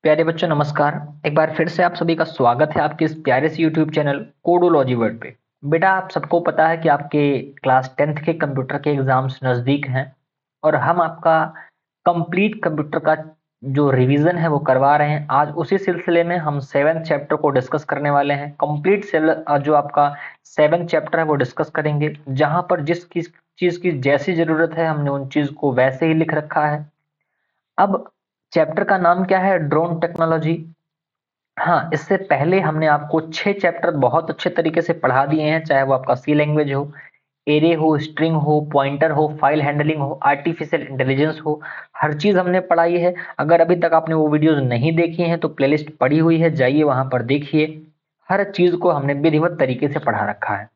प्यारे बच्चों नमस्कार। एक बार फिर से आप सभी का स्वागत है आपके इस प्यारे से यूट्यूब चैनल कोडोलॉजी वर्ल्ड पे। बेटा आप सबको पता है कि आपके क्लास 10th के कंप्यूटर के एग्जाम्स नज़दीक हैं और हम आपका कंप्लीट कंप्यूटर का जो रिवीजन है वो करवा रहे हैं। आज उसी सिलसिले में हम 7th चैप्टर को डिस्कस करने वाले हैं। कंप्लीट जो आपका 7th चैप्टर है वो डिस्कस करेंगे, जहां पर जिस किस चीज़ की जैसी ज़रूरत है हमने उन चीज़ को वैसे ही लिख रखा है। अब चैप्टर का नाम क्या है? Drone technology. हाँ, इससे पहले हमने आपको 6 चैप्टर बहुत अच्छे तरीके से पढ़ा दिए हैं, चाहे वो आपका सी लैंग्वेज हो, एरे हो, स्ट्रिंग हो, पॉइंटर हो, फाइल हैंडलिंग हो, आर्टिफिशियल इंटेलिजेंस हो, हर चीज़ हमने पढ़ाई है। अगर अभी तक आपने वो वीडियोज़ नहीं देखी हैं तो प्लेलिस्ट पड़ी हुई है, जाइए वहाँ पर देखिए। हर चीज़ को हमने विधिवत तरीके से पढ़ा रखा है।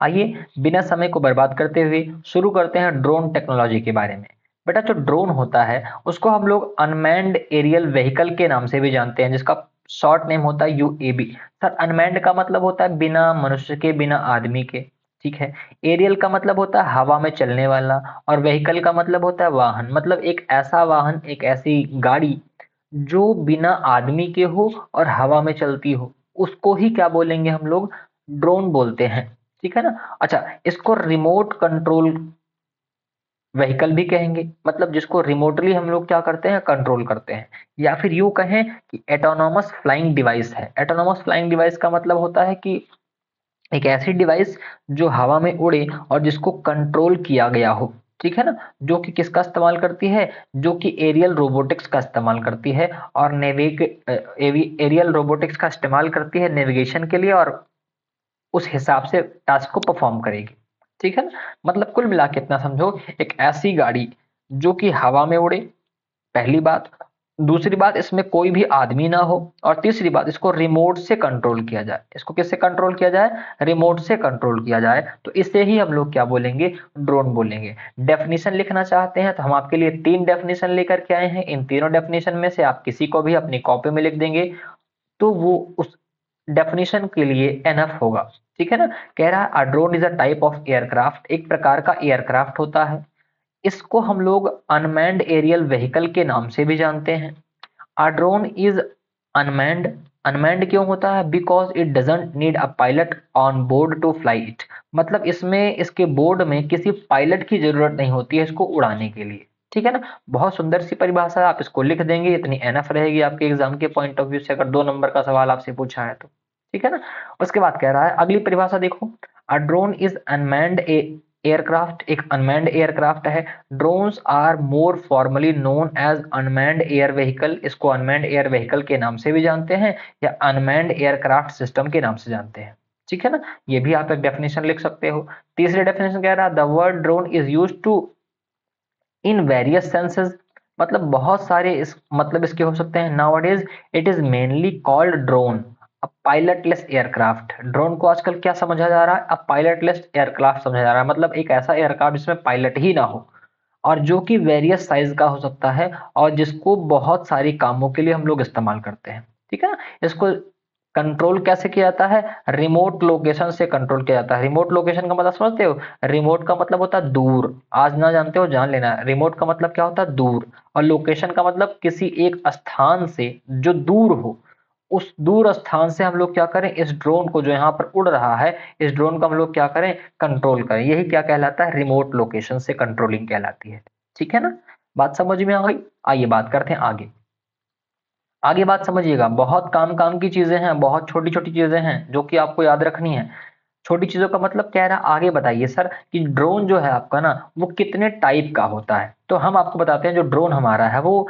आइए बिना समय को बर्बाद करते हुए शुरू करते हैं ड्रोन टेक्नोलॉजी के बारे में। बेटा जो ड्रोन होता है उसको हम लोग अनमैन्ड एरियल व्हीकल के नाम से भी जानते हैं, जिसका शॉर्ट नेम होता है यूएवी। सर अनमैन्ड का मतलब होता है बिना मनुष्य के, बिना आदमी के। ठीक है। एरियल का मतलब होता है हवा में चलने वाला, और व्हीकल का मतलब होता है वाहन, मतलब एक ऐसा वाहन, एक ऐसी गाड़ी जो बिना आदमी के हो और हवा में चलती हो, उसको ही क्या बोलेंगे हम लोग? ड्रोन बोलते हैं। ठीक है ना। अच्छा, इसको रिमोट कंट्रोल व्हीकल भी कहेंगे, मतलब जिसको रिमोटली हम लोग क्या करते हैं? कंट्रोल करते हैं। या फिर यूं कहें कि एटोनोमस फ्लाइंग डिवाइस है। एटोनोमस फ्लाइंग डिवाइस का मतलब होता है कि एक ऐसी डिवाइस जो हवा में उड़े और जिसको कंट्रोल किया गया हो। ठीक है ना। जो कि किसका इस्तेमाल करती है? जो कि एरियल रोबोटिक्स का इस्तेमाल करती है, और एरियल रोबोटिक्स का इस्तेमाल करती है नेविगेशन के लिए, और उस हिसाब से टास्क को परफॉर्म करेगी। ठीक है ना। मतलब कुल मिला के इतना समझो, एक ऐसी गाड़ी जो कि हवा में उड़े, पहली बात। दूसरी बात, इसमें कोई भी आदमी ना हो। और तीसरी बात, इसको रिमोट से कंट्रोल किया जाए। इसको किससे कंट्रोल किया जाए? रिमोट से कंट्रोल किया जाए। तो इसे ही हम लोग क्या बोलेंगे? ड्रोन बोलेंगे। डेफिनेशन लिखना चाहते हैं तो हम आपके लिए 3 डेफिनेशन लेकर के आए हैं। इन तीनों डेफिनेशन में से आप किसी को भी अपनी कॉपी में लिख देंगे तो वो उस डेफिनेशन के लिए एनफ होगा। ठीक है ना। कह रहा है अ drone is a type of aircraft, एक प्रकार का एयरक्राफ्ट होता है। इसको हम लोग अनमैन्ड एरियल व्हीकल के नाम से भी जानते हैं। A drone is unmanned. Unmanned क्यों होता है? Because it doesn't need a pilot on board to fly it. मतलब इसमें, इसके बोर्ड में किसी पायलट की जरूरत नहीं होती है इसको उड़ाने के लिए। ठीक है ना। बहुत सुंदर सी परिभाषा है, आप इसको लिख देंगे, इतनी एनफ रहेगी आपके एग्जाम के पॉइंट ऑफ व्यू से, अगर 2 नंबर का सवाल आपसे पूछा है तो। ठीक है ना। उसके बाद कह रहा है अगली परिभाषा देखो, a drone is unmanned aircraft, एक अनमैन्ड एयरक्राफ्ट है। Drones are more formally known as unmanned air vehicle, इसको अनमैन्ड एयर व्हीकल के नाम से भी जानते हैं या अनमैन्ड एयरक्राफ्ट सिस्टम के नाम से जानते हैं। ठीक है ना। ये भी आप एक डेफिनेशन लिख सकते हो। तीसरे डेफिनेशन कह रहा है the word drone is used to in various senses, मतलब बहुत सारे इस मतलब इसके हो सकते हैं। Now it is mainly called drone a pilotless aircraft. Drone को आजकल क्या समझा जा रहा है? अ पायलटलेस एयरक्राफ्ट समझा जा रहा है, मतलब एक ऐसा एयरक्राफ्ट जिसमें पायलट ही ना हो, और जो कि वेरियस साइज का हो सकता है, और जिसको बहुत सारी कामों के लिए हम लोग इस्तेमाल करते हैं। ठीक है ना। इसको कंट्रोल कैसे किया जाता है? रिमोट लोकेशन से कंट्रोल किया जाता है। रिमोट लोकेशन का मतलब समझते हो? रिमोट का मतलब होता है दूर। आज ना जानते हो, जान लेना। रिमोट का मतलब क्या होता है? दूर। और लोकेशन का मतलब किसी एक स्थान से जो दूर हो, उस दूर स्थान से हम लोग क्या करें? इस ड्रोन को जो यहाँ पर उड़ रहा है, इस ड्रोन को हम लोग क्या करें? कंट्रोल करें। यही क्या कहलाता है? रिमोट लोकेशन से कंट्रोलिंग कहलाती है। ठीक है ना। बात समझ में आ गई? आइए बात करते हैं आगे। आगे बात समझिएगा, बहुत काम काम की चीजें हैं, बहुत छोटी छोटी चीजें हैं जो कि आपको याद रखनी है। छोटी चीजों का मतलब कह रहा है, आगे बताइए सर कि ड्रोन जो है आपका ना, वो कितने टाइप का होता है। तो हम आपको बताते हैं, जो ड्रोन हमारा है वो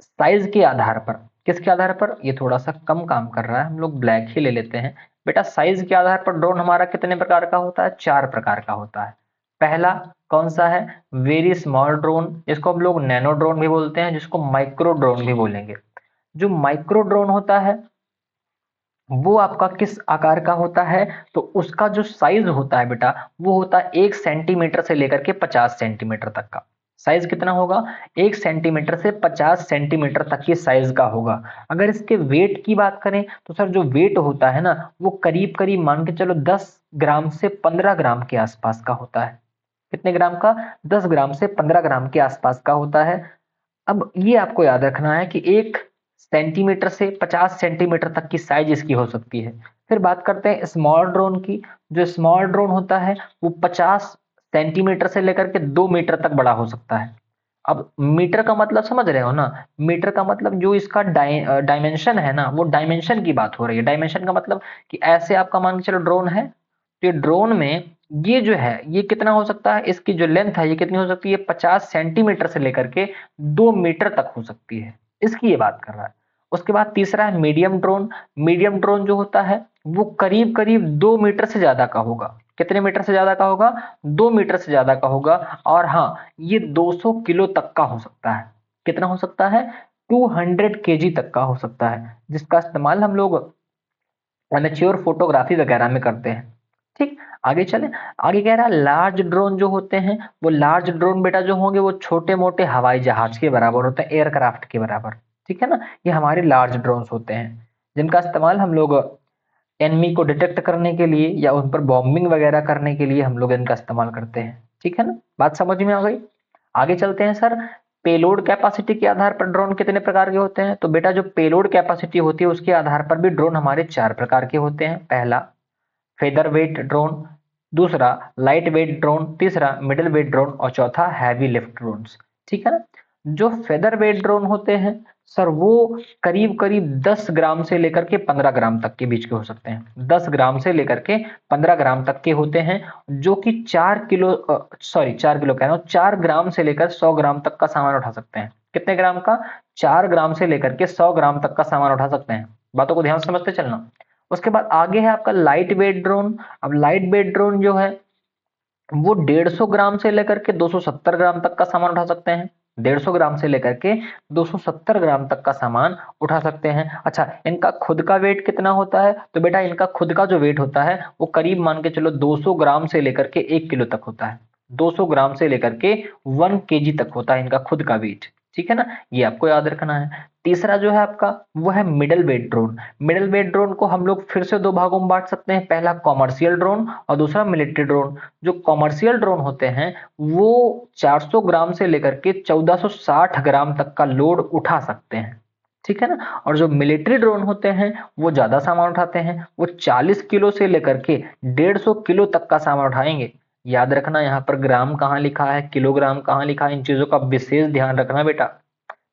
साइज के आधार पर, किसके आधार पर? ये थोड़ा सा कम काम कर रहा है, हम लोग ब्लैक ही ले लेते हैं। बेटा साइज के आधार पर ड्रोन हमारा कितने प्रकार का होता है? 4 प्रकार का होता है। पहला कौन सा है? वेरी स्मॉल ड्रोन, जिसको हम लोग नैनो ड्रोन भी बोलते हैं, जिसको माइक्रो ड्रोन भी बोलेंगे। जो माइक्रो ड्रोन होता है वो आपका किस आकार का होता है? तो उसका जो साइज होता है बेटा, वो होता है 1 सेंटीमीटर से लेकर के 50 सेंटीमीटर तक का। साइज कितना होगा? 1 सेंटीमीटर से 50 सेंटीमीटर तक की साइज का होगा। अगर इसके वेट की बात करें तो सर जो वेट होता है ना, वो करीब करीब मान के चलो 10 ग्राम से 15 ग्राम के आसपास का होता है। कितने ग्राम का? 10 ग्राम से 15 ग्राम के आसपास का होता है। अब ये आपको याद रखना है कि एक सेंटीमीटर से 50 सेंटीमीटर तक की साइज इसकी हो सकती है। फिर बात करते हैं स्मॉल ड्रोन की। जो स्मॉल ड्रोन होता है वो 50 सेंटीमीटर से लेकर के 2 मीटर तक बड़ा हो सकता है। अब मीटर का मतलब समझ रहे हो ना, मीटर का मतलब जो इसका डायमेंशन है ना, वो डायमेंशन की बात हो रही है। डायमेंशन का मतलब कि ऐसे आपका मान के चलो ड्रोन है, तो ये ड्रोन में ये जो है ये कितना हो सकता है, इसकी जो लेंथ है ये कितनी हो सकती है, 50 सेंटीमीटर से लेकर के 2 मीटर तक हो सकती है, इसकी ये बात कर रहा है। उसके बाद तीसरा है मीडियम ड्रोन। मीडियम ड्रोन जो होता है वो करीब करीब 2 मीटर से ज्यादा का होगा। कितने मीटर से ज्यादा का होगा, 2 मीटर से ज्यादा का होगा। और हाँ, ये 200 किलो तक का हो सकता है। कितना हो सकता है, 200 केजी तक का हो सकता है, जिसका इस्तेमाल हम लोग अमेच्योर फोटोग्राफी वगैरह में करते हैं। ठीक, आगे चले। आगे कह रहा है लार्ज ड्रोन जो होते हैं, वो लार्ज ड्रोन बेटा जो होंगे वो छोटे मोटे हवाई जहाज के बराबर होते हैं, एयरक्राफ्ट के बराबर। ठीक है ना, ये हमारे लार्ज ड्रोन्स होते हैं, जिनका इस्तेमाल हम लोग एनिमी को डिटेक्ट करने के लिए या उन पर बॉम्बिंग वगैरह करने के लिए हम लोग इनका इस्तेमाल करते हैं। ठीक है ना, बात समझ में आ गई। आगे चलते हैं सर। पेलोड कैपेसिटी के आधार पर ड्रोन कितने प्रकार के होते हैं, तो बेटा जो पेलोड कैपेसिटी होती है उसके आधार पर भी ड्रोन हमारे 4 प्रकार के होते हैं। पहला फेदर वेट ड्रोन, दूसरा लाइट वेट ड्रोन, तीसरा मिडिल वेट ड्रोन और चौथा हैवी लिफ्ट ड्रोन। ठीक है ना। जो फेदर वेट ड्रोन होते हैं सर वो करीब करीब 10 ग्राम से लेकर के 15 ग्राम तक के बीच के हो सकते हैं। 10 ग्राम से लेकर के 15 ग्राम तक के होते हैं, जो कि 4 किलो कह रहा हूँ, 4 ग्राम से लेकर 100 ग्राम तक का सामान उठा सकते हैं। कितने ग्राम का, 4 ग्राम से लेकर के 100 ग्राम तक का सामान उठा सकते हैं। बातों को ध्यान से समझते चलना। उसके बाद आगे है आपका लाइट वेट ड्रोन। अब लाइट वेट ड्रोन जो है वो 150 ग्राम से लेकर के 270 ग्राम तक का सामान उठा सकते हैं। 150 ग्राम से लेकर के 270 ग्राम तक का सामान उठा सकते हैं। अच्छा, इनका खुद का वेट कितना होता है, तो बेटा इनका खुद का जो वेट होता है वो करीब मान के चलो 200 ग्राम से लेकर के 1 किलो तक होता है। 200 ग्राम से लेकर के 1 केजी तक होता है इनका खुद का वेट। ठीक है ना, ये आपको याद रखना है। तीसरा जो है आपका वो है middle wait drone. Middle wait drone को हम लोग फिर से 2 भागों में बांट सकते हैं, पहला कॉमर्शियल ड्रोन और दूसरा मिलिट्री ड्रोन। जो कॉमर्शियल ड्रोन होते हैं वो 400 ग्राम से लेकर के 1460 ग्राम तक का लोड उठा सकते हैं। ठीक है ना। और जो मिलिट्री ड्रोन होते हैं वो ज्यादा सामान उठाते हैं, वो 40 किलो से लेकर के 150 किलो तक का सामान उठाएंगे। याद रखना यहाँ पर ग्राम कहाँ लिखा है, किलोग्राम कहाँ लिखा है, इन चीजों का विशेष ध्यान रखना बेटा।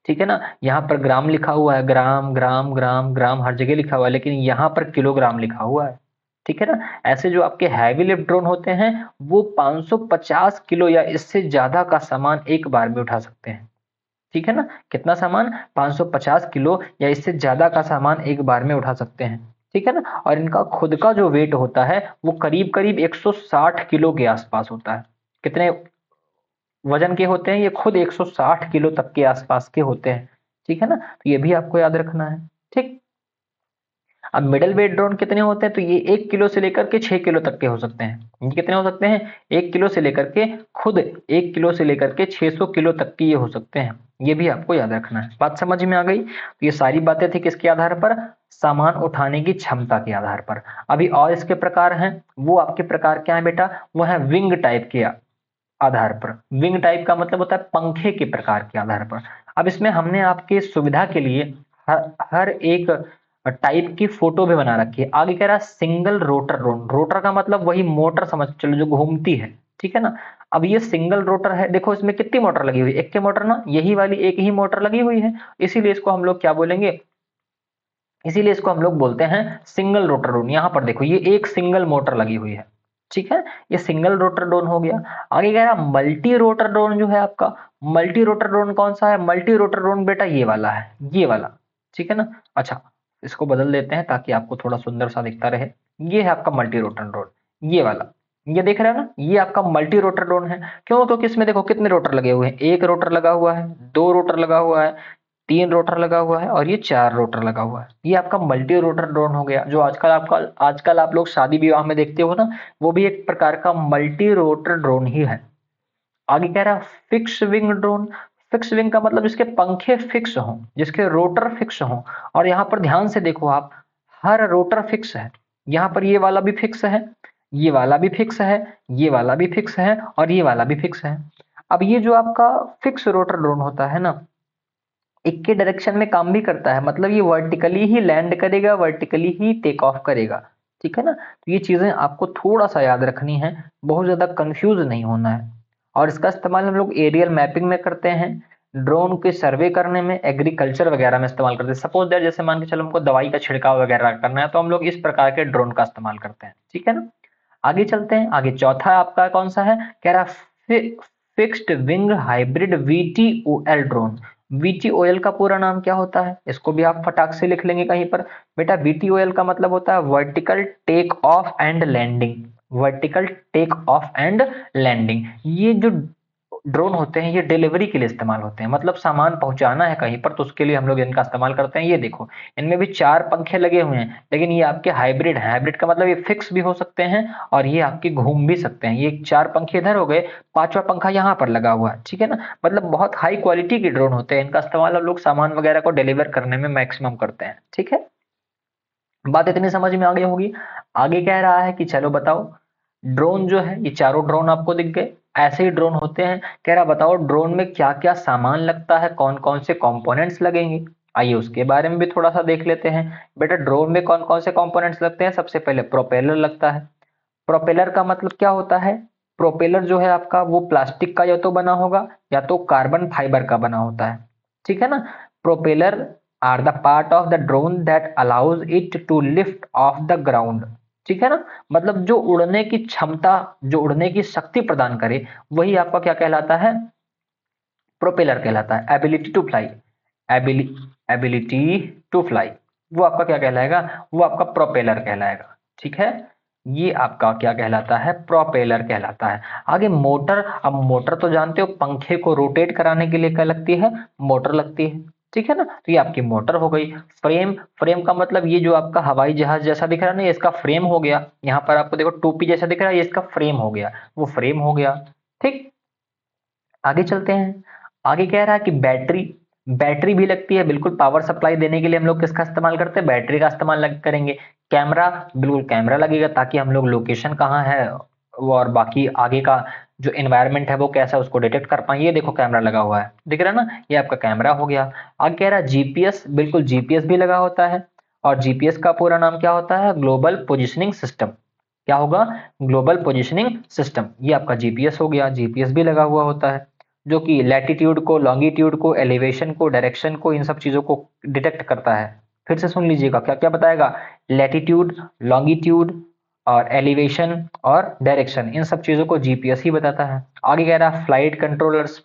ठीक है ना, यहाँ पर ग्राम लिखा हुआ है, ग्राम ग्राम ग्राम ग्राम हर जगह लिखा हुआ है, लेकिन यहाँ पर किलोग्राम लिखा हुआ है। ठीक है ना। ऐसे जो आपके हैवी लिफ्ट ड्रोन होते हैं वो 550 किलो या इससे ज्यादा का सामान एक बार में उठा सकते हैं। ठीक है ना, कितना सामान, 550 किलो या इससे ज्यादा का सामान एक बार में उठा सकते हैं। ठीक है ना, और इनका खुद का जो वेट होता है वो करीब करीब 160 किलो के आसपास होता है। कितने वजन के होते हैं, ये खुद 160 किलो तक के आसपास के होते हैं। ठीक है ना, तो ये भी आपको याद रखना है। ठीक, अब मिडल वेट ड्रोन कितने होते हैं, तो ये 1 किलो से लेकर के 6 किलो तक के हो सकते हैं। ये कितने हो सकते हैं, 1 किलो से लेकर के खुद 1 किलो से लेकर के 600 किलो तक की ये हो सकते हैं। ये भी आपको याद रखना है। बात समझ में आ गई। तो ये सारी बातें थी किसके आधार पर, सामान उठाने की क्षमता के आधार पर। अभी और इसके प्रकार हैं, वो आपके प्रकार क्या है बेटा, वो है विंग टाइप के आधार पर। विंग टाइप का मतलब होता है पंखे के प्रकार के आधार पर। अब इसमें हमने आपके सुविधा के लिए हर एक टाइप की फोटो भी बना रखी है। आगे कह रहा है सिंगल रोटर ड्रोन। रोटर का मतलब वही मोटर समझ चलो जो घूमती है। ठीक है ना। अब ये सिंगल रोटर है, देखो इसमें कितनी मोटर लगी हुई है, एक के मोटर ना, यही वाली एक ही मोटर लगी हुई है, इसीलिए इसको हम लोग क्या बोलेंगे, इसीलिए इसको हम लोग बोलते हैं सिंगल रोटर ड्रोन। यहाँ पर देखो ये एक सिंगल मोटर लगी हुई है। ठीक है, ये सिंगल रोटर ड्रोन हो गया। आगे कह रहा मल्टी रोटर ड्रोन जो है आपका, मल्टी रोटर ड्रोन कौन सा है, मल्टी रोटर ड्रोन बेटा ये वाला है, ये वाला। ठीक है ना। अच्छा, इसको बदल देते हैं ताकि आपको थोड़ा सुंदर सा दिखता रहे। ये है आपका मल्टी रोटर ड्रोन, ये वाला, ये देख रहे हो ना, ये आपका मल्टी रोटर ड्रोन है। क्यों, क्योंकि इसमें देखो कितने रोटर लगे हुए हैं, एक रोटर लगा हुआ है, दो रोटर लगा हुआ है, 3 रोटर लगा हुआ है और ये 4 रोटर लगा हुआ है। ये आपका मल्टी रोटर ड्रोन हो गया, जो आजकल आप लोग शादी विवाह में देखते हो ना, वो भी एक प्रकार का मल्टी रोटर ड्रोन ही है। आगे कह रहा है fix wing drone. Fix wing का मतलब जिसके पंखे फिक्स हों, जिसके रोटर फिक्स हों। और यहाँ पर ध्यान से देखो आप, हर रोटर फिक्स है। यहाँ पर ये वाला भी फिक्स है, ये वाला भी फिक्स है, ये वाला भी फिक्स है और ये वाला भी फिक्स है। अब ये जो आपका फिक्स रोटर ड्रोन होता है ना, एक के डायरेक्शन में काम भी करता है, मतलब ये वर्टिकली ही लैंड करेगा, वर्टिकली ही टेक ऑफ करेगा, ठीक है ना। तो ये चीजें आपको थोड़ा सा याद रखनी है, बहुत ज्यादा कंफ्यूज नहीं होना है। और इसका इस्तेमाल हम लोग एरियल मैपिंग में करते हैं, ड्रोन के सर्वे करने में, एग्रीकल्चर वगैरह में इस्तेमाल करते हैं। सपोज दैट जैसे मान के चलो हमको दवाई का छिड़काव वगैरह करना है, तो हम लोग इस प्रकार के ड्रोन का इस्तेमाल करते हैं, ठीक है ना। आगे चलते हैं, आगे चौथा आपका कौन सा है, कह रहा fixed wing hybrid VTOL drone. VTOL का पूरा नाम क्या होता है, इसको भी आप फटाक से लिख लेंगे कहीं पर। बेटा वीटीओएल का मतलब होता है vertical take off and landing, vertical take off and landing. ये जो ड्रोन होते हैं ये डिलीवरी के लिए इस्तेमाल होते हैं, मतलब सामान पहुंचाना है कहीं पर तो उसके लिए हम लोग इनका इस्तेमाल करते हैं। ये देखो इनमें भी 4 पंखे लगे हुए हैं, लेकिन ये आपके हाइब्रिड हैं। हाइब्रिड का मतलब ये फिक्स भी हो सकते हैं और ये आपके घूम भी सकते हैं। ये 4 पंखे इधर हो गए, 5वां पंखा यहाँ पर लगा हुआ है, ठीक है ना। मतलब बहुत हाई क्वालिटी के ड्रोन होते हैं, इनका इस्तेमाल हम लोग सामान वगैरह को डिलीवर करने में मैक्सिमम करते हैं, ठीक है। बात इतनी समझ में आ गई होगी। आगे कह रहा है कि चलो बताओ, ड्रोन जो है ये चारों ड्रोन आपको दिख गए, ऐसे ही ड्रोन होते हैं। कह रहा बताओ ड्रोन में क्या क्या सामान लगता है, कौन कौन से कंपोनेंट्स लगेंगे। आइए उसके बारे में भी थोड़ा सा देख लेते हैं। बेटा ड्रोन में कौन कौन से कंपोनेंट्स लगते हैं, सबसे पहले प्रोपेलर लगता है। प्रोपेलर का मतलब क्या होता है, प्रोपेलर जो है आपका वो प्लास्टिक का या तो बना होगा या तो कार्बन फाइबर का बना होता है, ठीक है ना। Propeller are the part of the drone that allows it to lift off the ground, ठीक है ना। मतलब जो उड़ने की क्षमता, जो उड़ने की शक्ति प्रदान करे, वही आपका क्या कहलाता है, प्रोपेलर कहलाता है। Ability to fly, ability to fly, वो आपका क्या कहलाएगा, वो आपका प्रोपेलर कहलाएगा, ठीक है। ये आपका क्या कहलाता है, प्रोपेलर कहलाता है। आगे मोटर, अब मोटर तो जानते हो पंखे को रोटेट कराने के लिए क्या लगती है, मोटर लगती है, ठीक है ना। तो ये आपकी मोटर हो गई। फ्रेम, फ्रेम का मतलब ये जो आपका हवाई जहाज जैसा दिख रहा है ना, ये इसका फ्रेम हो गया। यहाँ पर आपको देखो टोपी जैसा दिख रहा है, ये इसका फ्रेम हो गया, वो फ्रेम हो गया, ठीक। आगे चलते हैं, आगे कह रहा है कि बैटरी, बैटरी भी लगती है, बिल्कुल पावर सप्लाई देने के लिए हम लोग किसका इस्तेमाल करते हैं, बैटरी का इस्तेमाल करेंगे। कैमरा, बिल्कुल कैमरा लगेगा ताकि हम लोग लोकेशन कहाँ है और बाकी आगे का जो एनवायरनमेंट है वो कैसा है उसको डिटेक्ट कर पाए। ये देखो कैमरा लगा हुआ है, दिख रहा है ना, ये आपका कैमरा हो गया। आगे कह रहा है जीपीएस, बिल्कुल जीपीएस भी लगा होता है। और जीपीएस का पूरा नाम क्या होता है, ग्लोबल पोजिशनिंग सिस्टम। क्या होगा, ग्लोबल पोजिशनिंग सिस्टम। ये आपका जीपीएस हो गया, जीपीएस भी लगा हुआ होता है, जो कि लैटिट्यूड को, लॉन्गिट्यूड को, एलिवेशन को, डायरेक्शन को, इन सब चीजों को डिटेक्ट करता है। फिर से सुन लीजिएगा, क्या क्या बताएगा, लैटिट्यूड, लॉन्गिट्यूड और एलिवेशन और डायरेक्शन, इन सब चीजों को जीपीएस ही बताता है। आगे कह रहा है फ्लाइट कंट्रोलर्स।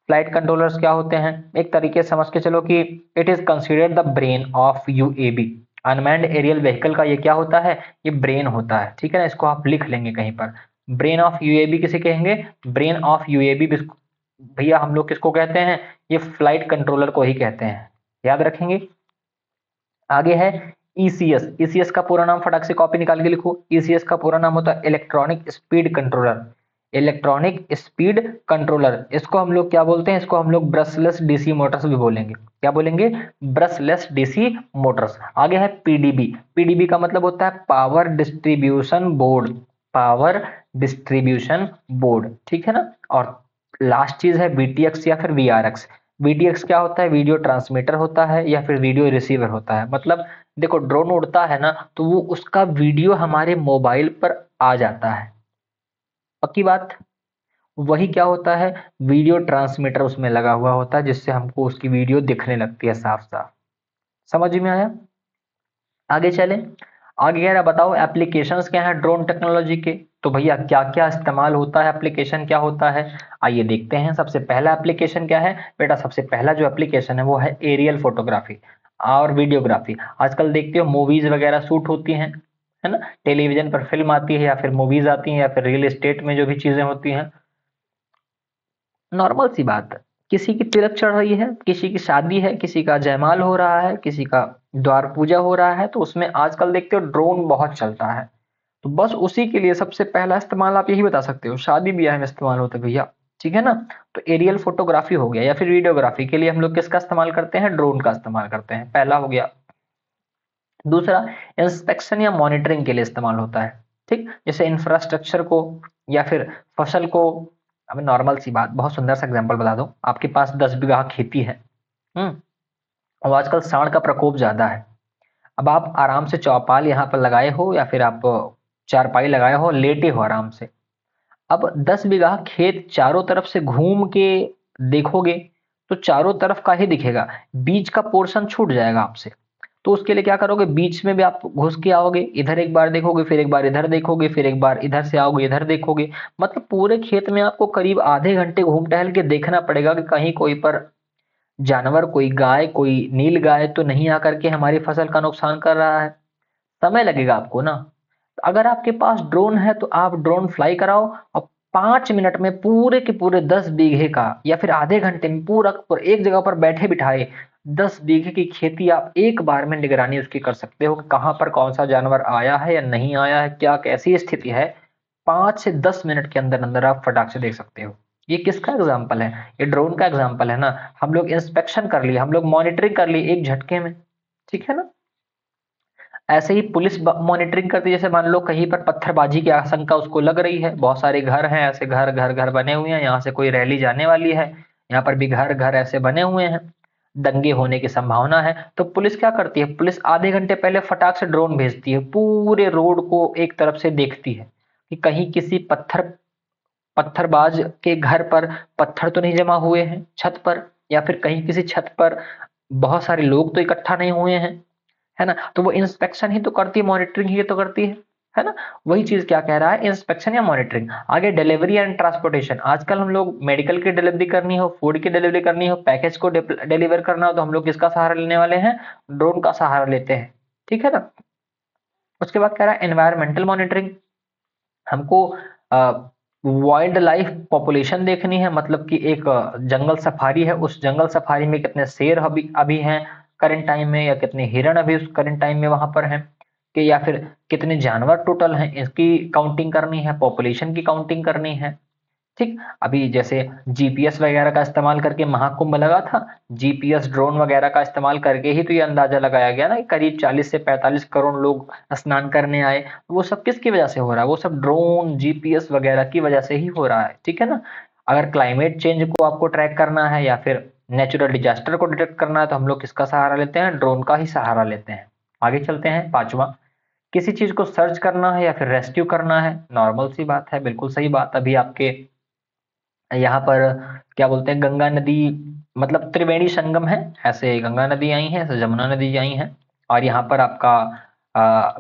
फ्लाइट कंट्रोलर्स क्या होते हैं, एक तरीके से समझ के चलो कि it is considered the brain of UAV. Unmanned aerial vehicle का ये क्या होता है, ये ब्रेन होता है, ठीक है ना। इसको आप लिख लेंगे कहीं पर, ब्रेन ऑफ यूएबी किसे कहेंगे, ब्रेन ऑफ यूएबी भैया हम लोग किसको कहते हैं, ये फ्लाइट कंट्रोलर को ही कहते हैं, याद रखेंगे। आगे है ईसीएस। ईसीएस का पूरा नाम फटाक से कॉपी निकाल के लिखो। ईसीएस का पूरा नाम होता है electronic speed controller, electronic speed controller. इसको हम लोग क्या बोलते हैं, इसको हम लोग ब्रशलेस डीसी मोटर्स भी बोलेंगे। क्या बोलेंगे, ब्रशलेस डीसी मोटर्स। आगे है पीडीबी। पीडीबी का मतलब होता है power distribution board, power distribution board, ठीक है ना। और लास्ट चीज है वीटीएक्स या फिर वीआरएक्स। वीटीएक्स क्या होता है, वीडियो ट्रांसमीटर होता है या फिर वीडियो रिसीवर होता है। मतलब देखो ड्रोन उड़ता है ना, तो वो उसका वीडियो हमारे मोबाइल पर आ जाता है, पक्की बात। वही क्या होता है, वीडियो ट्रांसमीटर उसमें लगा हुआ होता है, जिससे हमको उसकी वीडियो दिखने लगती है साफ साफ। समझ में आया। आगे चले, आगे कह रहा बताओ एप्लीकेशंस क्या है ड्रोन टेक्नोलॉजी के। तो भैया क्या क्या इस्तेमाल होता है, एप्लीकेशन क्या होता है, आइए देखते हैं। सबसे पहला एप्लीकेशन क्या है बेटा, सबसे पहला जो एप्लीकेशन है वो है एरियल फोटोग्राफी और वीडियोग्राफी। आजकल देखते हो मूवीज वगैरह शूट होती हैं, है ना, टेलीविजन पर फिल्म आती है या फिर मूवीज आती हैं या फिर रियल एस्टेट में जो भी चीजें होती हैं। नॉर्मल सी बात है, किसी की तिलक चढ़ रही है, किसी की शादी है, किसी का जयमाल हो रहा है, किसी का द्वार पूजा हो रहा है, तो उसमें आजकल देखते हो ड्रोन बहुत चलता है। तो बस उसी के लिए सबसे पहला इस्तेमाल आप यही बता सकते हो, शादी ब्याह में इस्तेमाल होता है भैया, ठीक है ना। तो एरियल फोटोग्राफी हो गया या फिर वीडियोग्राफी के लिए हम लोग किसका इस्तेमाल करते हैं, ड्रोन का इस्तेमाल करते हैं, पहला हो गया। दूसरा, इंस्पेक्शन या मॉनिटरिंग के लिए इस्तेमाल होता है, ठीक, जैसे इंफ्रास्ट्रक्चर को या फिर फसल को। अब नॉर्मल सी बात, बहुत सुंदर सा एग्जांपल बता दो, आपके पास 10 बीघा खेती है, हम्म और आजकल सांड का प्रकोप ज्यादा है। अब आप आराम से चौपाल यहाँ पर लगाए हो या फिर आप चारपाई लगाए हो, लेटे हो आराम से। अब 10 बीघा खेत चारों तरफ से घूम के देखोगे तो चारों तरफ का ही दिखेगा, बीच का पोर्शन छूट जाएगा आपसे। तो उसके लिए क्या करोगे, बीच में भी आप घुस के आओगे, इधर एक बार देखोगे, फिर एक बार इधर देखोगे, फिर एक बार इधर से आओगे इधर देखोगे। मतलब पूरे खेत में आपको करीब आधे घंटे घूम टहल के देखना पड़ेगा कि कहीं कोई पर जानवर, कोई गाय, कोई नील गाय तो नहीं आकर के हमारी फसल का नुकसान कर रहा है। समय लगेगा आपको ना। अगर आपके पास ड्रोन है तो आप ड्रोन फ्लाई कराओ और 5 मिनट में पूरे के पूरे 10 बीघे का या फिर आधे घंटे में पूरा पूरा एक जगह पर बैठे बिठाए 10 बीघे की खेती आप एक बार में निगरानी उसकी कर सकते हो कि कहाँ पर कौन सा जानवर आया है या नहीं आया है, क्या कैसी स्थिति है। 5 से 10 मिनट के अंदर अंदर आप फटाक से देख सकते हो। ये किसका एग्जाम्पल है, ये ड्रोन का एग्जाम्पल है ना। हम लोग इंस्पेक्शन कर लिए, हम लोग मॉनिटरिंग कर लिए एक झटके में, ठीक है ना। ऐसे ही पुलिस मॉनिटरिंग करती है, जैसे मान लो कहीं पर पत्थरबाजी की आशंका उसको लग रही है, बहुत सारे घर हैं ऐसे, घर घर घर बने हुए हैं, यहाँ से कोई रैली जाने वाली है, यहाँ पर भी घर घर ऐसे बने हुए हैं, दंगे होने की संभावना है। तो पुलिस क्या करती है, पुलिस आधे घंटे पहले फटाक से ड्रोन भेजती है, पूरे रोड को एक तरफ से देखती है कि कहीं किसी पत्थरबाज के घर पर पत्थर तो नहीं जमा हुए हैं छत पर, या फिर कहीं किसी छत पर बहुत सारे लोग तो इकट्ठा नहीं हुए हैं, है ना। तो वो इंस्पेक्शन ही तो करती है, मॉनिटरिंग ही तो करती है ना। वही चीज क्या कह रहा है, इंस्पेक्शन या मॉनिटरिंग। आगे डिलीवरी एंड ट्रांसपोर्टेशन, आजकल हम लोग मेडिकल की डिलीवरी करनी हो, फूड की डिलीवरी करनी हो, पैकेज को डिलीवर करना हो, तो हम लोग किसका सहारा लेने वाले हैं, ड्रोन का सहारा लेते हैं, ठीक है ना। उसके बाद कह रहा है एनवायरमेंटल मॉनिटरिंग, हमको वाइल्ड लाइफ पॉपुलेशन देखनी है, मतलब कि एक जंगल सफारी है, उस जंगल सफारी में कितने शेर अभी अभी हैं करंट टाइम में, या कितने हिरण अभी उस करंट टाइम में वहां पर हैं, कि या फिर कितने जानवर टोटल हैं, इसकी काउंटिंग करनी है, पॉपुलेशन की काउंटिंग करनी है। ठीक, अभी जैसे जीपीएस वगैरह का इस्तेमाल करके महाकुंभ लगा था, जीपीएस ड्रोन वगैरह का इस्तेमाल करके ही तो ये अंदाजा लगाया गया ना कि करीब 40 से 45 करोड़ लोग स्नान करने आए। वो सब किसकी वजह से हो रहा है, वो सब ड्रोन जीपीएस वगैरह की वजह से ही हो रहा है, ठीक है ना। अगर क्लाइमेट चेंज को आपको ट्रैक करना है या फिर नेचुरल डिजास्टर को डिटेक्ट करना है तो हम लोग किसका सहारा लेते हैं, ड्रोन का ही सहारा लेते हैं। आगे चलते हैं, पांचवा, किसी चीज को सर्च करना है या फिर रेस्क्यू करना है, नॉर्मल सी बात है, बिल्कुल सही बात। अभी आपके यहाँ पर क्या बोलते हैं, गंगा नदी, मतलब त्रिवेणी संगम है, ऐसे गंगा नदी आई है, ऐसे जमुना नदी आई है, और यहाँ पर आपका आ,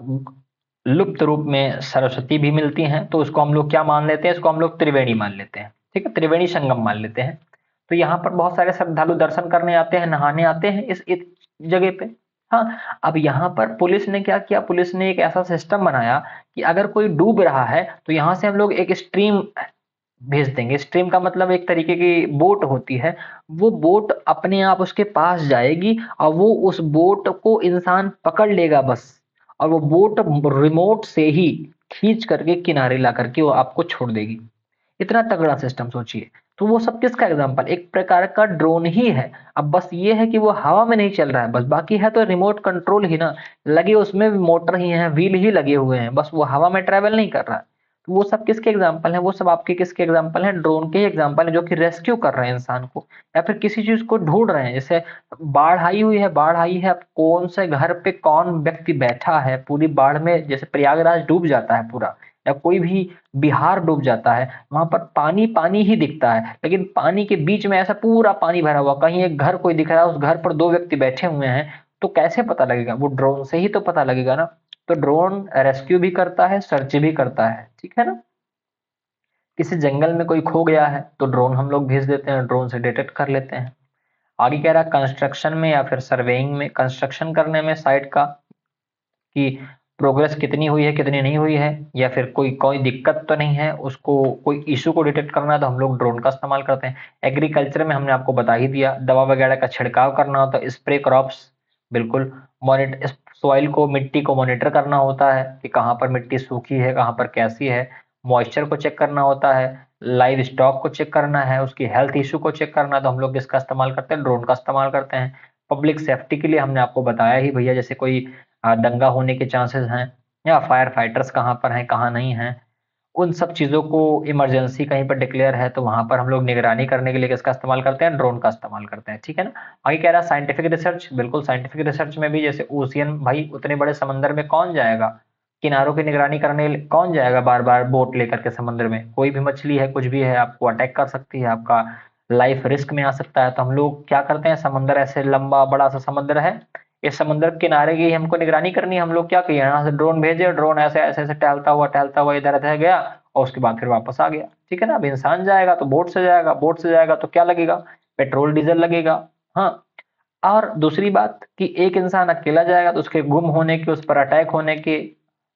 लुप्त रूप में सरस्वती भी मिलती हैं, तो उसको हम लोग क्या मान लेते हैं, इसको हम लोग त्रिवेणी मान लेते हैं, ठीक है, त्रिवेणी संगम मान लेते हैं। तो यहाँ पर बहुत सारे श्रद्धालु दर्शन करने आते हैं, नहाने आते हैं इस जगह पे। हाँ, अब यहाँ पर पुलिस ने क्या किया, पुलिस ने एक ऐसा सिस्टम बनाया कि अगर कोई डूब रहा है तो यहाँ से हम लोग एक स्ट्रीम भेज देंगे। स्ट्रीम का मतलब एक तरीके की बोट होती है, वो बोट अपने आप उसके पास जाएगी और वो उस बोट को इंसान पकड़ लेगा बस, और वो बोट रिमोट से ही खींच करके किनारे ला करके वो आपको छोड़ देगी। इतना तगड़ा सिस्टम सोचिए। तो वो सब किसका एग्जांपल, एक प्रकार का ड्रोन ही है। अब बस ये है कि वो हवा में नहीं चल रहा है बस, बाकी है तो रिमोट कंट्रोल ही ना, लगे उसमें भी मोटर ही है, व्हील ही लगे हुए हैं, बस वो हवा में ट्रेवल नहीं कर रहा है। तो वो सब किसके एग्जाम्पल हैं, वो सब आपके किसके एग्जाम्पल हैं, ड्रोन के एग्जाम्पल है, जो कि रेस्क्यू कर रहे हैं इंसान को, या फिर किसी चीज को ढूंढ रहे हैं। जैसे बाढ़ आई हुई है, बाढ़ आई है, अब कौन से घर पे कौन व्यक्ति बैठा है पूरी बाढ़ में, जैसे प्रयागराज डूब जाता है पूरा, या कोई भी बिहार डूब जाता है, वहां पर पानी पानी ही दिखता है, लेकिन पानी के बीच में ऐसा पूरा पानी भरा हुआ, कहीं एक घर कोई दिख रहा है, उस घर पर दो व्यक्ति बैठे हुए हैं, तो कैसे पता लगेगा, वो ड्रोन से ही तो पता लगेगा ना। तो ड्रोन रेस्क्यू भी करता है, सर्च भी करता है, ठीक है ना। किसी जंगल में कोई खो गया है तो ड्रोन हम लोग भेज देते हैं, ड्रोन से डिटेक्ट कर लेते हैं। आगे कह रहा है कंस्ट्रक्शन में या फिर सर्वेइंग में, कंस्ट्रक्शन करने में साइट का कि प्रोग्रेस कितनी हुई है कितनी नहीं हुई है, या फिर कोई कोई दिक्कत तो नहीं है, उसको कोई इशू को डिटेक्ट करना है तो हम लोग ड्रोन का इस्तेमाल करते हैं। एग्रीकल्चर में हमने आपको बता ही दिया, दवा वगैरह का छिड़काव करना होता है, स्प्रे क्रॉप्स, बिल्कुल। मॉनिटर सॉइल को, मिट्टी को मॉनिटर करना होता है कि कहाँ पर मिट्टी सूखी है, कहाँ पर कैसी है, मॉइस्चर को चेक करना होता है, लाइव स्टॉक को चेक करना है, उसकी हेल्थ इशू को चेक करना है, तो हम लोग किसका इस्तेमाल करते हैं, ड्रोन का इस्तेमाल करते हैं। पब्लिक सेफ्टी के लिए हमने आपको बताया ही भैया, जैसे कोई दंगा होने के चांसेस हैं, या फायर फाइटर्स कहाँ पर हैं कहाँ नहीं हैं, उन सब चीज़ों को इमरजेंसी कहीं पर डिक्लेयर है तो वहाँ पर हम लोग निगरानी करने के लिए किसका इस्तेमाल करते हैं, ड्रोन का इस्तेमाल करते हैं, ठीक है ना। आगे कह रहा है साइंटिफिक रिसर्च, बिल्कुल साइंटिफिक रिसर्च में भी जैसे ओशियन, भाई उतने बड़े समंदर में कौन जाएगा, किनारों की निगरानी करने कौन जाएगा बार बार बोट लेकर के समुद्र में, कोई भी मछली है कुछ भी है आपको अटैक कर सकती है, आपका लाइफ रिस्क में आ सकता है। तो हम लोग क्या करते हैं, समुद्र ऐसे लंबा बड़ा सा समुद्र है, इस समुद्र किनारे की हमको निगरानी करनी है, हम लोग क्या किए, यहाँ से ड्रोन भेजे, ड्रोन ऐसे ऐसे ऐसे टहलता हुआ इधर उधर गया और उसके बाद फिर वापस आ गया, ठीक है ना। अब इंसान जाएगा तो बोट से जाएगा, बोट से जाएगा तो क्या लगेगा, पेट्रोल डीजल लगेगा। हाँ, और दूसरी बात कि एक इंसान अकेला जाएगा तो उसके गुम होने के, उस पर अटैक होने के,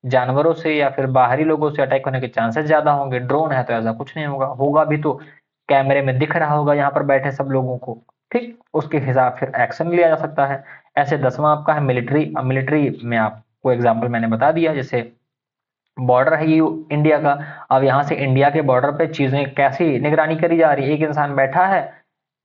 जानवरों से या फिर बाहरी लोगों से अटैक होने के चांसेस ज्यादा होंगे। ड्रोन है तो ऐसा कुछ नहीं होगा, होगा भी तो कैमरे में दिख रहा होगा यहाँ पर बैठे सब लोगों को, ठीक, उसके हिसाब फिर एक्शन लिया जा सकता है। ऐसे 10वां आपका है मिलिट्री। अब मिलिट्री में आपको एग्जाम्पल मैंने बता दिया, जैसे बॉर्डर है ये इंडिया का, अब यहाँ से इंडिया के बॉर्डर पे चीजें कैसी निगरानी करी जा रही है, एक इंसान बैठा है,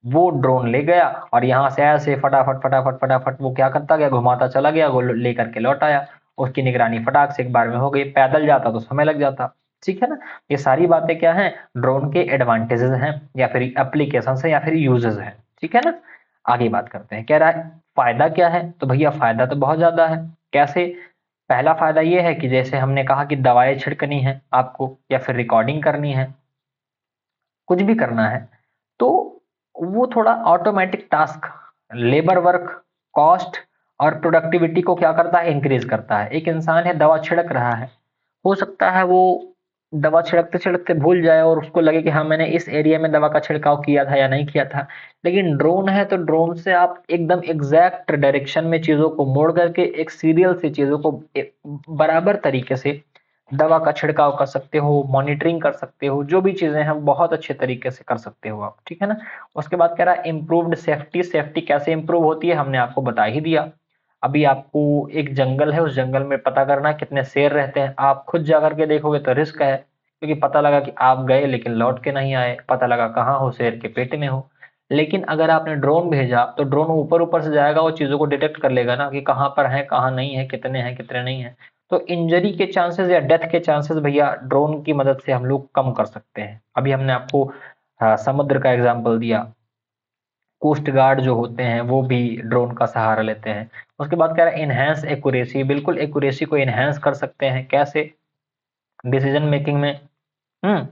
वो ड्रोन ले गया और यहाँ से ऐसे फटाफट फटाफट फटाफट वो क्या करता गया, घुमाता चला गया, वो लेकर के लौट आया, उसकी निगरानी फटाक से एक बार में हो गई। पैदल जाता तो समय लग जाता, ठीक है ना। ये सारी बातें क्या हैं, ड्रोन के एडवांटेजेस हैं या फिर एप्लीकेशन है या फिर यूजेस हैं, ठीक है ना। आगे बात करते हैं, कह रहा है फायदा क्या है, तो भैया फायदा तो बहुत ज्यादा है। कैसे, पहला फायदा ये है कि जैसे हमने कहा कि दवाएं छिड़कनी है आपको या फिर रिकॉर्डिंग करनी है, कुछ भी करना है, तो वो थोड़ा automatic task, labour work, cost और प्रोडक्टिविटी को क्या करता है, इंक्रीज करता है। एक इंसान है दवा छिड़क रहा है, हो सकता है वो दवा छिड़कते छिड़कते भूल जाए और उसको लगे कि हाँ मैंने इस एरिया में दवा का छिड़काव किया था या नहीं किया था। लेकिन ड्रोन है तो ड्रोन से आप एकदम एग्जैक्ट डायरेक्शन में चीजों को मोड़ करके एक सीरियल से चीजों को बराबर तरीके से दवा का छिड़काव कर सकते हो, मॉनिटरिंग कर सकते हो, जो भी चीजें हैं बहुत अच्छे तरीके से कर सकते हो आप, ठीक है ना। उसके बाद कह रहा है इम्प्रूव्ड सेफ्टी। सेफ्टी कैसे इंप्रूव होती है हमने आपको बता ही दिया। अभी आपको एक जंगल है, उस जंगल में पता करना है कितने शेर रहते हैं, आप खुद जा करके देखोगे तो रिस्क है, क्योंकि पता लगा कि आप गए लेकिन लौट के नहीं आए, पता लगा कहाँ हो, शेर के पेट में हो। लेकिन अगर आपने ड्रोन भेजा तो ड्रोन ऊपर ऊपर से जाएगा, वो चीजों को डिटेक्ट कर लेगा ना कि कहाँ पर है कहाँ नहीं है, कितने हैं कितने नहीं है। तो इंजरी के चांसेस या डेथ के चांसेस भैया ड्रोन की मदद से हम लोग कम कर सकते हैं। अभी हमने आपको समुद्र का एग्जाम्पल दिया, कोस्ट गार्ड जो होते हैं वो भी ड्रोन का सहारा लेते हैं। उसके बाद कह रहा है इनहेंस एक्यूरेसी, बिल्कुल एक्यूरेसी को इनहेंस कर सकते हैं, कैसे, डिसीजन मेकिंग में। हम्म,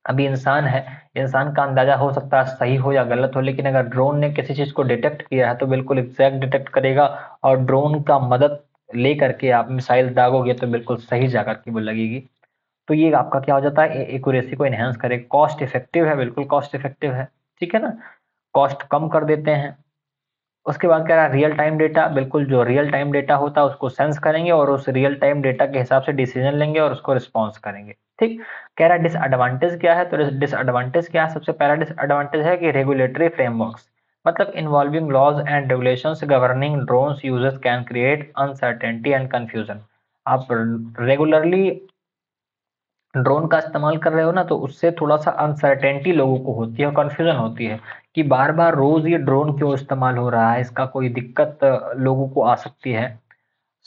अभी इंसान है, इंसान का अंदाजा हो सकता है सही हो या गलत हो, लेकिन अगर ड्रोन ने किसी चीज को डिटेक्ट किया है तो बिल्कुल एग्जैक्ट डिटेक्ट करेगा, और ड्रोन का मदद ले करके आप मिसाइल दागोगे तो बिल्कुल सही जाकर के वो लगेगी। तो ये आपका क्या हो जाता है, एक्यूरेसी को एनहेंस करे। कॉस्ट इफेक्टिव है, बिल्कुल कॉस्ट इफेक्टिव है, ठीक है ना, कॉस्ट कम कर देते हैं। उसके बाद कह रहा है रियल टाइम डेटा, बिल्कुल जो रियल टाइम डेटा होता है उसको सेंस करेंगे और उस रियल टाइम डेटा के हिसाब से डिसीजन लेंगे और उसको रिस्पॉन्स करेंगे, ठीक। कह रहा है डिसएडवांटेज क्या है, तो डिसएडवांटेज क्या है, सबसे पहला डिसएडवांटेज है कि रेगुलेटरी फ्रेमवर्क्स, मतलब involving laws and regulations governing drones users can create uncertainty and confusion. आप रेगुलरली ड्रोन का इस्तेमाल कर रहे हो ना, तो उससे थोड़ा सा अनसर्टेनिटी लोगों को होती है और कंफ्यूजन होती है कि बार बार रोज ये ड्रोन क्यों इस्तेमाल हो रहा है, इसका कोई दिक्कत लोगों को आ सकती है,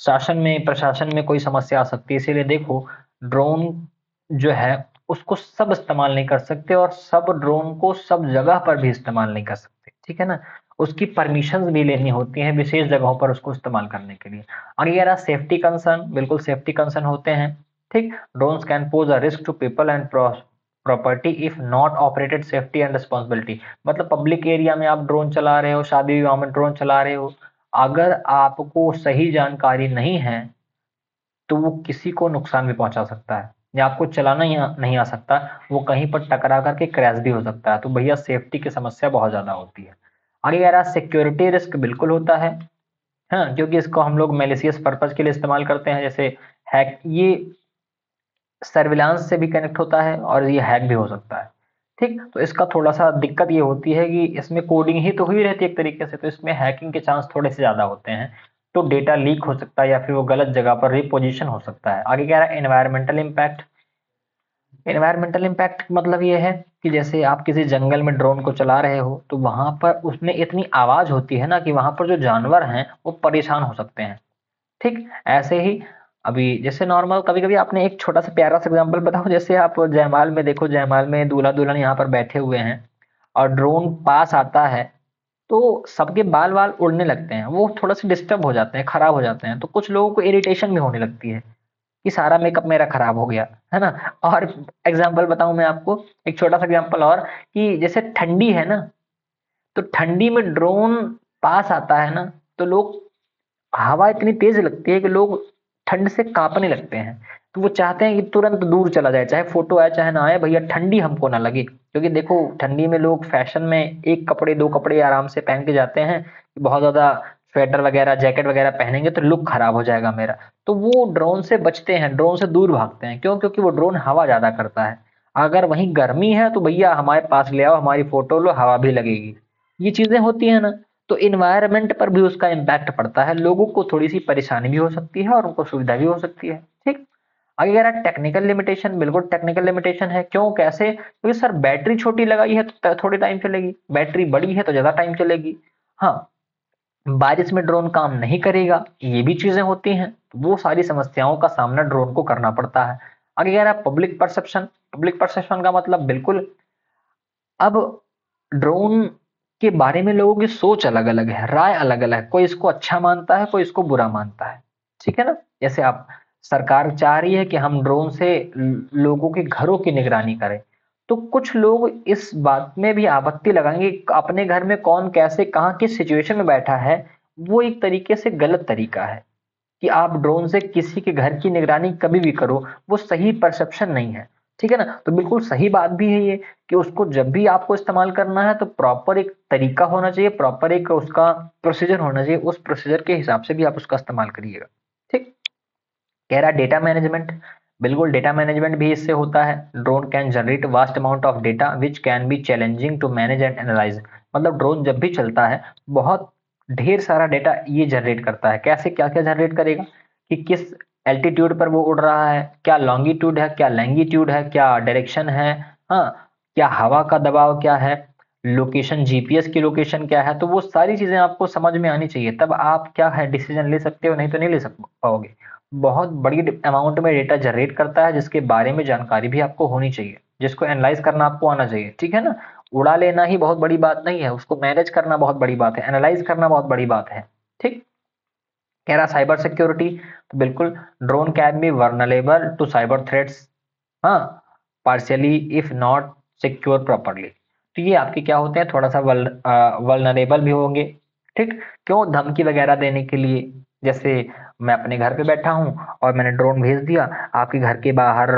शासन में प्रशासन में कोई समस्या आ सकती है। इसीलिए देखो, ड्रोन जो है उसको सब इस्तेमाल नहीं कर सकते और सब ड्रोन को सब जगह पर भी इस्तेमाल नहीं कर सकते, ठीक है ना। उसकी परमिशन भी लेनी होती है विशेष जगहों पर उसको इस्तेमाल करने के लिए। और ये रहा सेफ्टी कंसर्न, बिल्कुल सेफ्टी कंसर्न होते हैं, ठीक। Drones can pose a risk to people and property if not operated safety and responsibility. मतलब पब्लिक एरिया में आप ड्रोन चला रहे हो, शादी विवाह में ड्रोन चला रहे हो, अगर आपको सही जानकारी नहीं है तो वो किसी को नुकसान भी पहुंचा सकता है, या आपको चलाना ही नहीं आ सकता, वो कहीं पर टकरा करके क्रैश भी हो सकता है। तो भैया सेफ्टी की समस्या बहुत ज्यादा होती है। आगे कह रहा है सिक्योरिटी रिस्क, बिल्कुल होता है, हाँ, क्योंकि इसको हम लोग मेलिशियस पर्पज के लिए इस्तेमाल करते हैं, जैसे हैक, ये सर्विलांस से भी कनेक्ट होता है और ये हैक भी हो सकता है, ठीक। तो इसका थोड़ा सा दिक्कत ये होती है कि इसमें कोडिंग ही तो हुई रहती है एक तरीके से, तो इसमें हैकिंग के चांस थोड़े से ज्यादा होते हैं, तो डेटा लीक हो सकता है या फिर वो गलत जगह पर रिपोजिशन हो सकता है। आगे कह रहा है एनवायरमेंटल इम्पैक्ट। एनवायरमेंटल इम्पैक्ट मतलब ये है कि जैसे आप किसी जंगल में ड्रोन को चला रहे हो तो वहां पर उसमें इतनी आवाज होती है ना कि वहां पर जो जानवर हैं वो परेशान हो सकते हैं, ठीक। ऐसे ही अभी जैसे नॉर्मल कभी कभी आपने एक छोटा सा प्यारा सा एग्जांपल बताओ, जैसे आप जयमाल में देखो, जयमाल में दूल्हा दुल्हन यहाँ पर बैठे हुए हैं और ड्रोन पास आता है, तो सबके बाल वाल उड़ने लगते हैं, वो थोड़ा सा डिस्टर्ब हो जाते हैं, खराब हो जाते हैं, तो कुछ लोगों को इरिटेशन भी होने लगती है कि सारा मेकअप मेरा खराब हो गया, है ना। और एग्जाम्पल बताऊं मैं आपको, एक छोटा सा एग्जाम्पल और, कि जैसे ठंडी है ना, तो ठंडी में ड्रोन पास आता है ना, तो लोग, हवा इतनी तेज लगती है कि लोग ठंड से कांपने लगते हैं। तो वो चाहते हैं कि तुरंत दूर चला जाए, चाहे फोटो आए चाहे ना आए, भैया ठंडी हमको ना लगे, क्योंकि देखो ठंडी में लोग फैशन में एक कपड़े दो कपड़े आराम से पहन के जाते हैं, बहुत ज्यादा स्वेटर वगैरह जैकेट वगैरह पहनेंगे तो लुक खराब हो जाएगा मेरा। तो वो ड्रोन से बचते हैं, ड्रोन से दूर भागते हैं, क्यों? क्योंकि वो ड्रोन हवा ज्यादा करता है। अगर वहीं गर्मी है तो भैया हमारे पास ले आओ, हमारी फोटो लो, हवा भी लगेगी। ये चीजें होती है ना, तो इन्वायरमेंट पर भी उसका इम्पैक्ट पड़ता है, लोगों को थोड़ी सी परेशानी भी हो सकती है और उनको सुविधा भी हो सकती है। ठीक। आगे कह रहा है टेक्निकल लिमिटेशन, बिल्कुल टेक्निकल लिमिटेशन है। क्यों, कैसे? क्योंकि सर बैटरी छोटी लगाई है तो थोड़ी टाइम चलेगी, बैटरी बड़ी है तो ज्यादा टाइम चलेगी। हाँ, बारिश में ड्रोन काम नहीं करेगा, ये भी चीजें होती हैं, तो वो सारी समस्याओं का सामना ड्रोन को करना पड़ता है। आगे कह रहा है पब्लिक परसेप्शन। पब्लिक परसेप्शन का मतलब बिल्कुल, अब ड्रोन के बारे में लोगों की सोच अलग अलग है, राय अलग अलग है, कोई इसको अच्छा मानता है, कोई इसको बुरा मानता है। ठीक है ना। जैसे आप, सरकार चाह रही है कि हम ड्रोन से लोगों के घरों की निगरानी करें, तो कुछ लोग इस बात में भी आपत्ति लगाएंगे कि अपने घर में कौन कैसे कहाँ किस सिचुएशन में बैठा है। वो एक तरीके से गलत तरीका है कि आप ड्रोन से किसी के घर की निगरानी कभी भी करो, वो सही परसेप्शन नहीं है। ठीक है ना। तो बिल्कुल सही बात भी है ये, कि उसको जब भी आपको इस्तेमाल करना है तो प्रॉपर एक तरीका होना चाहिए, प्रॉपर एक उसका प्रोसीजर होना चाहिए, उस प्रोसीजर के हिसाब से भी आप उसका इस्तेमाल करिएगा। ठीक। कह रहा डेटा मैनेजमेंट। बिल्कुल डेटा मैनेजमेंट भी इससे होता है। Drone can generate vast amount of data which can be challenging to manage and analyse. मतलब ड्रोन जब भी चलता है, बहुत ढेर सारा डेटा ये जनरेट करता है। कैसे, क्या क्या जनरेट करेगा, कि किस एल्टीट्यूड पर वो उड़ रहा है, क्या लॉन्गिट्यूड है, क्या लैंगिट्यूड है, क्या डायरेक्शन है, हाँ, क्या हवा का दबाव क्या है, लोकेशन, जीपीएस की लोकेशन क्या है। तो वो सारी चीजें आपको समझ में आनी चाहिए, तब आप क्या है डिसीजन ले सकते हो, नहीं तो नहीं ले सक पाओगे। बहुत बड़ी अमाउंट में डेटा जनरेट करता है, जिसके बारे में जानकारी भी आपको होनी चाहिए, जिसको एनालाइज करना आपको आना चाहिए। ठीक है ना। उड़ा लेना ही बहुत बड़ी बात नहीं है, उसको मैनेज करना बहुत बड़ी बात है, एनालाइज करना बहुत बड़ी बात है। ठीक। कह रहा साइबर सिक्योरिटी। तो बिल्कुल, drone can be vulnerable to cyber threats, हाँ, partially if not secure properly. तो ये आपके क्या होते हैं, थोड़ा सा वल्नरेबल भी होंगे। ठीक। क्यों, धमकी वगैरह देने के लिए। जैसे मैं अपने घर पे बैठा हूँ और मैंने ड्रोन भेज दिया, आपके घर के बाहर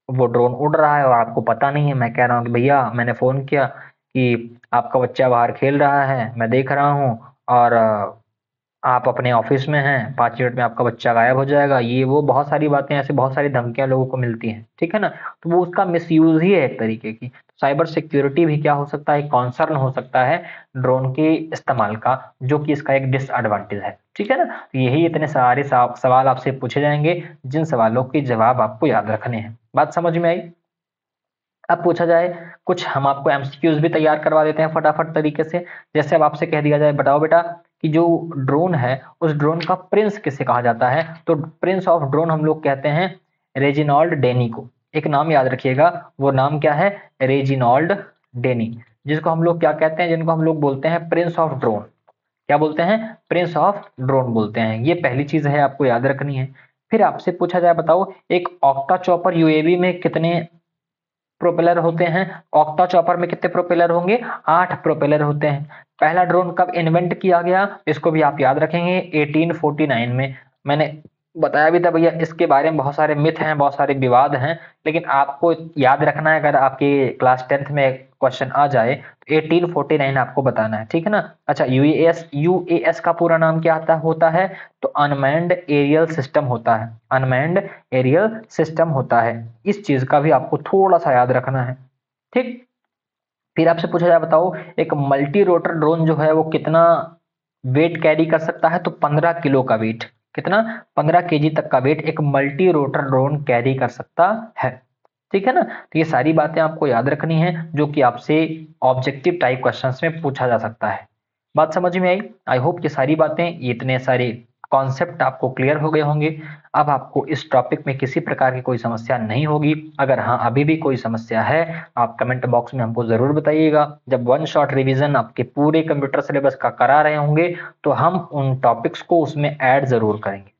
वो ड्रोन उड़ रहा है और आपको पता नहीं है, मैं कह रहा हूँ कि भैया मैंने फोन किया कि आपका बच्चा बाहर खेल रहा है, मैं देख रहा हूँ, और आप अपने ऑफिस में हैं, 5 मिनट में आपका बच्चा गायब हो जाएगा, ये वो बहुत सारी बातें, ऐसे बहुत सारी धमकियां लोगों को मिलती हैं। ठीक है ना। तो वो उसका मिसयूज ही है एक तरीके की। साइबर सिक्योरिटी भी क्या हो सकता है, कॉन्सर्न हो सकता है ड्रोन के इस्तेमाल का, जो कि इसका एक डिसएडवांटेज है। ठीक है ना। तो यही इतने सारे सवाल आपसे पूछे जाएंगे, जिन सवालों के जवाब आपको याद रखने हैं। बात समझ में आई? अब पूछा जाए, कुछ हम आपको एमसीक्यूज भी तैयार करवा देते हैं फटाफट तरीके से। जैसे अब आपसे कह दिया जाए, बताओ बेटा कि जो ड्रोन है, उस ड्रोन का प्रिंस किसे कहा जाता है? तो प्रिंस ऑफ ड्रोन हम लोग कहते हैं रेजिनॉल्ड डेनी को। एक नाम याद रखिएगा, वो नाम क्या है? रेजिनॉल्ड डेनी। जिसको हम लोग क्या कहते हैं, जिनको हम लोग बोलते हैं प्रिंस ऑफ ड्रोन। क्या बोलते हैं? प्रिंस ऑफ ड्रोन बोलते हैं। ये पहली चीज है, आपको याद रखनी है। फिर आपसे पूछा जाए, बताओ एक ऑक्टा चॉपर यूएवी में कितने प्रोपेलर होते हैं? ऑक्टा चॉपर में कितने प्रोपेलर होंगे? 8 प्रोपेलर होते हैं। पहला ड्रोन कब इन्वेंट किया गया? इसको भी आप याद रखेंगे, 1849 में। मैंने बताया भी था भैया, इसके बारे में बहुत सारे मिथ हैं, बहुत सारे विवाद हैं, लेकिन आपको याद रखना है। अगर आपके क्लास 10th में क्वेश्चन आ जाए तो 1849 आपको बताना है। ठीक है ना। अच्छा, यूएएस, यूएएस का पूरा नाम क्या होता है? तो अनमैन्ड एरियल सिस्टम होता है। अनमैन्ड एरियल सिस्टम होता है। इस चीज का भी आपको थोड़ा सा याद रखना है। ठीक। फिर आपसे पूछा जाए, बताओ एक मल्टी रोटर ड्रोन जो है वो कितना वेट कैरी कर सकता है? तो 15 किलो का वेट। कितना? 15 केजी तक का वेट एक मल्टी रोटर ड्रोन कैरी कर सकता है। ठीक है ना। तो ये सारी बातें आपको याद रखनी है, जो कि आपसे ऑब्जेक्टिव टाइप क्वेश्चंस में पूछा जा सकता है। बात समझ में आई? आई होप ये सारी बातें, ये इतने सारे कॉन्सेप्ट आपको क्लियर हो गए होंगे। अब आपको इस टॉपिक में किसी प्रकार की कोई समस्या नहीं होगी। अगर हाँ अभी भी कोई समस्या है आप कमेंट बॉक्स में हमको जरूर बताइएगा। जब वन शॉट रिवीजन आपके पूरे कंप्यूटर सिलेबस का करा रहे होंगे तो हम उन टॉपिक्स को उसमें ऐड जरूर करेंगे।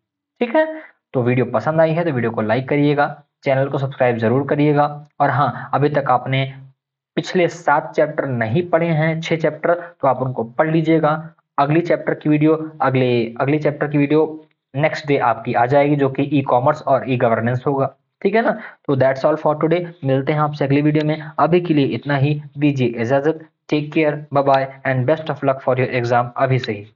ठीक है, तो वीडियो पसंद आई है तो वीडियो को लाइक करिएगा, चैनल को सब्सक्राइब जरूर करिएगा। और हाँ, अभी तक आपने पिछले 7 चैप्टर नहीं पढ़े हैं, 6 चैप्टर, तो आप उनको पढ़ लीजिएगा। अगली चैप्टर की वीडियो अगले चैप्टर की वीडियो नेक्स्ट डे आपकी आ जाएगी, जो कि ई कॉमर्स और ई गवर्नेंस होगा। ठीक है ना, तो दैट्स ऑल फॉर टुडे। मिलते हैं आपसे अगली वीडियो में। अभी के लिए इतना ही, दीजिए इजाजत। Take care, bye bye and best of luck for your exam अभी से ही।